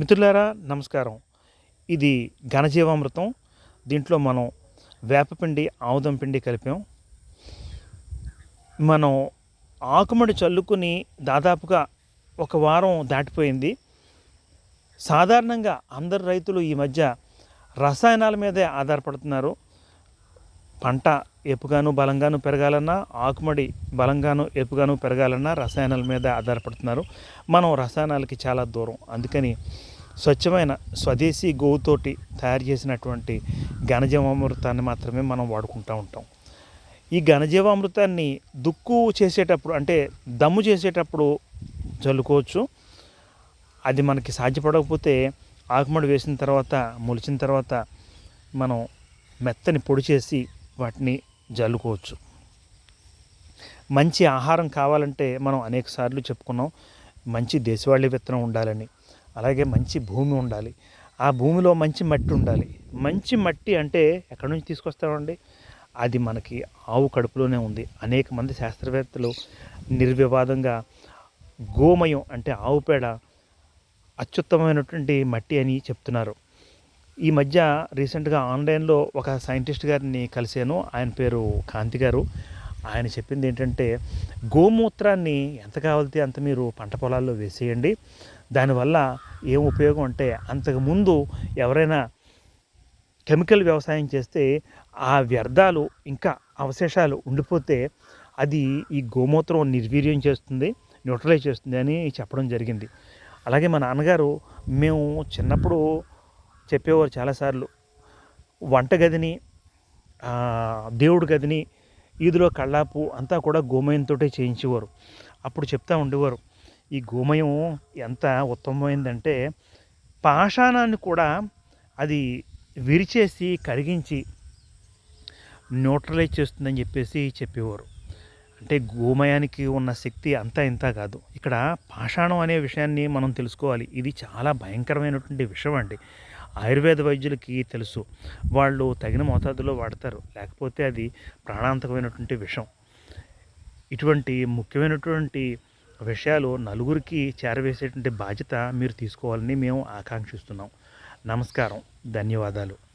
మిత్రులారా నమస్కారం. ఇది ఘనజీవామృతం. దీంట్లో మనం వేపపిండి, ఆముదం పిండి కలిపాం. మనం ఆకుమడి చల్లుకుని దాదాపుగా ఒక వారం దాటిపోయింది. సాధారణంగా అందరు రైతులు ఈ మధ్య రసాయనాల మీదే ఆధారపడుతున్నారు. పంట ఏపుగాను బలంగాను పెరగాలన్నా, ఆకుమడి బలంగాను ఏపుగాను పెరగాలన్నా రసాయనాల మీద ఆధారపడుతున్నారు. మనం రసాయనాలకి చాలా దూరం. అందుకని స్వచ్ఛమైన స్వదేశీ గోవుతోటి తయారు చేసినటువంటి ఘనజీవామృతాన్ని మాత్రమే మనం వాడుకుంటూ ఉంటాం. ఈ ఘనజీవామృతాన్ని దుక్కు చేసేటప్పుడు, అంటే దమ్ము చేసేటప్పుడు చల్లుకోవచ్చు. అది మనకి సాధ్యపడకపోతే ఆకుమడి వేసిన తర్వాత, మొలిచిన తర్వాత మనం మెత్తని పొడి చేసి వాటిని జల్లుకోవచ్చు. మంచి ఆహారం కావాలంటే మనం అనేక సార్లు చెప్పుకున్నాం, మంచి దేశవాళీ విత్తనం ఉండాలని. అలాగే మంచి భూమి ఉండాలి. ఆ భూమిలో మంచి మట్టి ఉండాలి. మంచి మట్టి అంటే ఎక్కడి నుంచి తీసుకొస్తామండి? అది మనకి ఆవు కడుపులోనే ఉంది. అనేక మంది శాస్త్రవేత్తలు నిర్వివాదంగా గోమయం అంటే ఆవు పేడ అత్యుత్తమమైనటువంటి మట్టి అని చెప్తున్నారు. ఈ మధ్య రీసెంట్గా ఆన్లైన్లో ఒక సైంటిస్ట్ గారిని కలిశాను. ఆయన పేరు కాంతి గారు. ఆయన చెప్పింది ఏంటంటే, గోమూత్రాన్ని ఎంత కావాలితే అంత మీరు పంట పొలాల్లో వేసేయండి. దానివల్ల ఏం ఉపయోగం అంటే, అంతకుముందు ఎవరైనా కెమికల్ వ్యవసాయం చేస్తే ఆ వ్యర్థాలు ఇంకా అవశేషాలు ఉండిపోతే అది ఈ గోమూత్రం నిర్వీర్యం చేస్తుంది, న్యూట్రలైజ్ చేస్తుంది అని చెప్పడం జరిగింది. అలాగే మా నాన్నగారు, మేము చిన్నప్పుడు చెప్పేవారు చాలాసార్లు, వంటగదిని, దేవుడి గదిని, ఈదులో కళ్ళాపు అంతా కూడా గోమయంతో చేయించేవారు. అప్పుడు చెప్తూ ఉండేవారు, ఈ గోమయం ఎంత ఉత్తమమైందంటే పాషాణాన్ని కూడా అది విరిచేసి కరిగించి న్యూట్రలైజ్ చేస్తుందని చెప్పేవారు. అంటే గోమయానికి ఉన్న శక్తి అంతా ఇంత కాదు. ఇక్కడ పాషాణం అనే విషయాన్ని మనం తెలుసుకోవాలి. ఇది చాలా భయంకరమైనటువంటి విషయం అండి. ఆయుర్వేద వైద్యులకి తెలుసు. వాళ్ళు తగిన మోతాదులో వాడతారు. లేకపోతే అది ప్రాణాంతకమైనటువంటి విషం. ఇటువంటి ముఖ్యమైనటువంటి విషయాలు నలుగురికి చేరవేసేటువంటి బాధ్యత మీరు తీసుకోవాలని మేము ఆకాంక్షిస్తున్నాం. నమస్కారం. ధన్యవాదాలు.